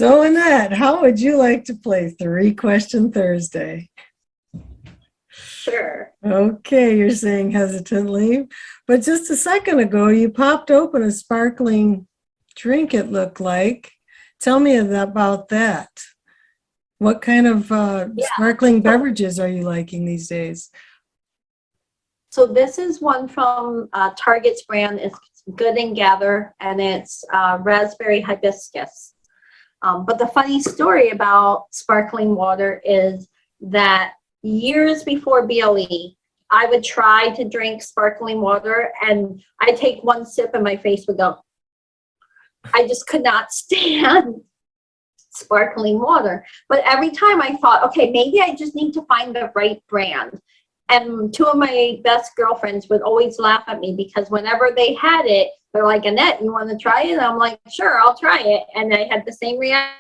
So Annette, how would you like to play 3-Question Thursday? Sure. Okay, you're saying hesitantly, but just a second ago you popped open a sparkling drink, it looked like. Tell me about that. What kind of sparkling beverages are you liking these days? So this is one from Target's brand. It's Good and Gather, and it's raspberry hibiscus. But the funny story about sparkling water is that years before BLE, I would try to drink sparkling water, and I'd take one sip and my face would go. I just could not stand sparkling water. But every time I thought, okay, maybe I just need to find the right brand. And two of my best girlfriends would always laugh at me because whenever they had it, they're like, Annette, you want to try it? And I'm like, sure, I'll try it. And I had the same reaction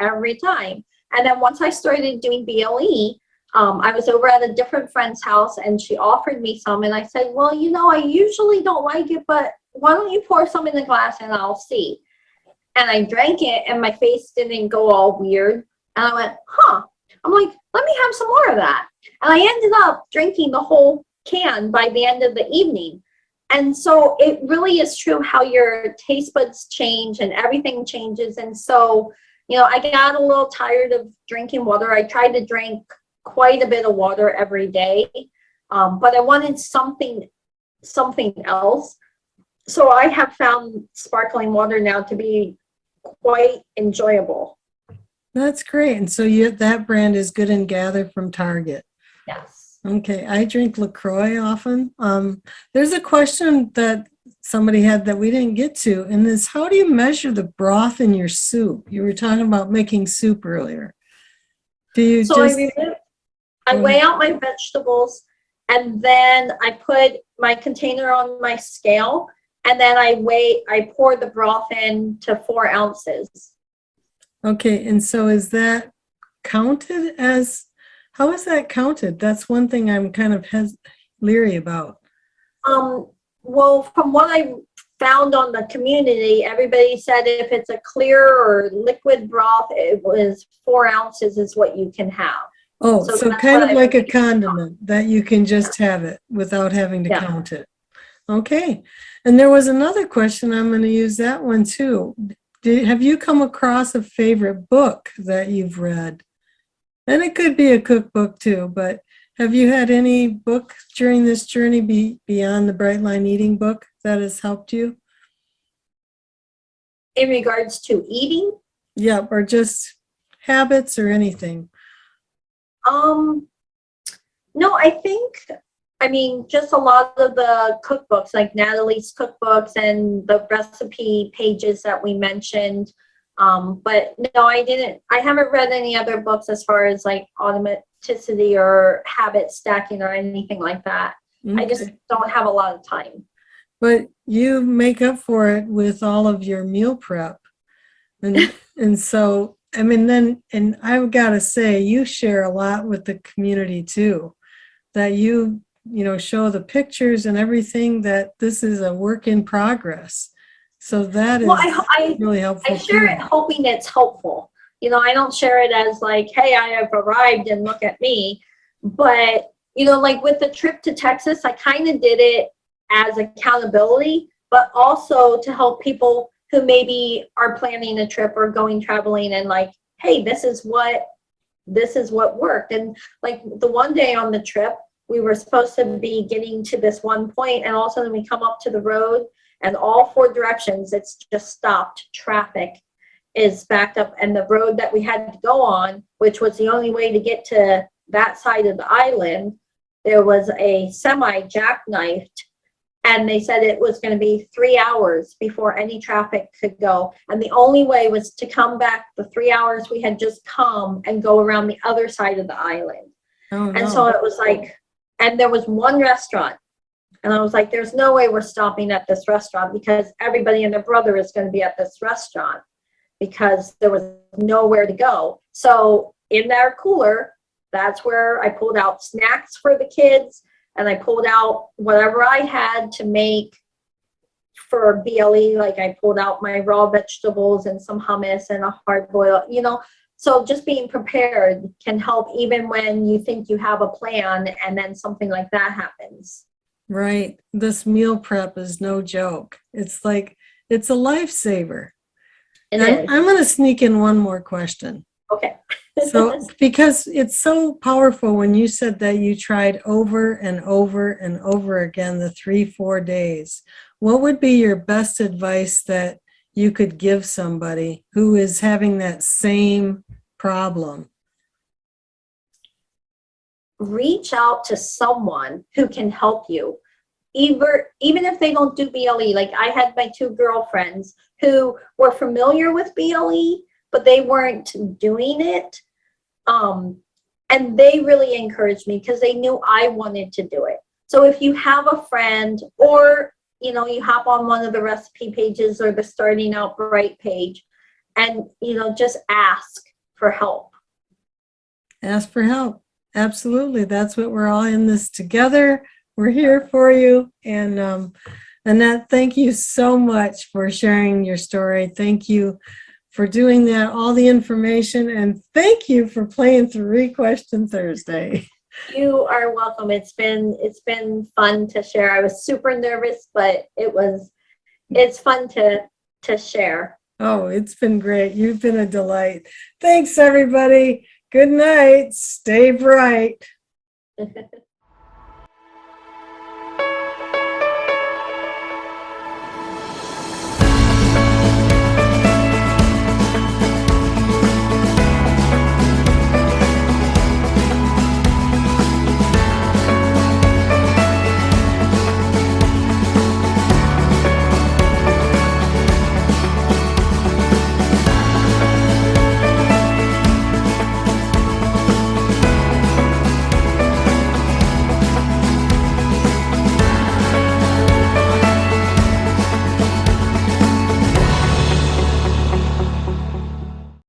every time. And then once I started doing BLE, I was over at a different friend's house and she offered me some. And I said, well, you know, I usually don't like it, but why don't you pour some in the glass and I'll see. And I drank it and my face didn't go all weird. And I went, huh. I'm like, let me have some more of that. And I ended up drinking the whole can by the end of the evening. And so it really is true how your taste buds change and everything changes. And so, you know, I got a little tired of drinking water. I tried to drink quite a bit of water every day, but I wanted something else. So I have found sparkling water now to be quite enjoyable. That's great. And so that brand is Good and Gather from Target. Yes. Okay, I drink LaCroix often. There's a question that somebody had that we didn't get to, and is how do you measure the broth in your soup? You were talking about making soup earlier. Do you I weigh out my vegetables, and then I put my container on my scale, and then I pour the broth in to 4 ounces. Okay, and so is that counted as, how is that counted? That's one thing I'm kind of leery about. Well, from what I found on the community, everybody said if it's a clear or liquid broth, it was 4 ounces is what you can have. Oh, so kind of like a condiment that you can just have it without having to count it. Okay, and there was another question, I'm going to use that one too. Have you come across a favorite book that you've read? And it could be a cookbook too, but have you had any book during this journey beyond the Bright Line Eating book that has helped you? In regards to eating? Yeah, or just habits or anything. No, I mean, just a lot of the cookbooks, like Natalie's cookbooks and the recipe pages that we mentioned. But no, I haven't read any other books as far as like automaticity or habit stacking or anything like that. Okay. I just don't have a lot of time. But you make up for it with all of your meal prep. And so, I mean, and I've got to say, you share a lot with the community too, that you show the pictures and everything, that this is a work in progress. So that is really helpful. I share it hoping it's helpful. I don't share it as like, hey, I have arrived and look at me. But, like with the trip to Texas, I kind of did it as accountability, but also to help people who maybe are planning a trip or going traveling and like, hey, this is what worked. And like the one day on the trip, we were supposed to be getting to this one point, and all of a sudden we come up to the road and all 4 directions, it's just stopped. Traffic is backed up, and the road that we had to go on, which was the only way to get to that side of the island, there was a semi jackknifed, and they said it was going to be 3 hours before any traffic could go. And the only way was to come back the 3 hours we had just come and go around the other side of the island. Oh, no. And so it was like, and there was one restaurant. And I was like, there's no way we're stopping at this restaurant because everybody and their brother is going to be at this restaurant because there was nowhere to go. So in their cooler, that's where I pulled out snacks for the kids, and I pulled out whatever I had to make for BLE, like I pulled out my raw vegetables and some hummus and a hard boil, so just being prepared can help even when you think you have a plan and then something like that happens. Right. This meal prep is no joke. It's like, it's a lifesaver. I'm going to sneak in one more question. Okay. So, because it's so powerful when you said that you tried over and over and over again the 3-4 days, what would be your best advice that you could give somebody who is having that same problem? Reach out to someone who can help you. Even if they don't do BLE, like I had my 2 girlfriends who were familiar with BLE, but they weren't doing it. And they really encouraged me because they knew I wanted to do it. So if you have a friend, or you hop on one of the recipe pages or the Starting Out Bright page, and just ask for help. Ask for help. Absolutely. That's what we're all in this together. We're here for you. And Annette, thank you so much for sharing your story. Thank you for doing that, all the information, and thank you for playing 3 Question Thursday. You are welcome. It's been fun to share. I was super nervous, but it's fun to share. Oh, it's been great. You've been a delight. Thanks, everybody. Good night. Stay bright.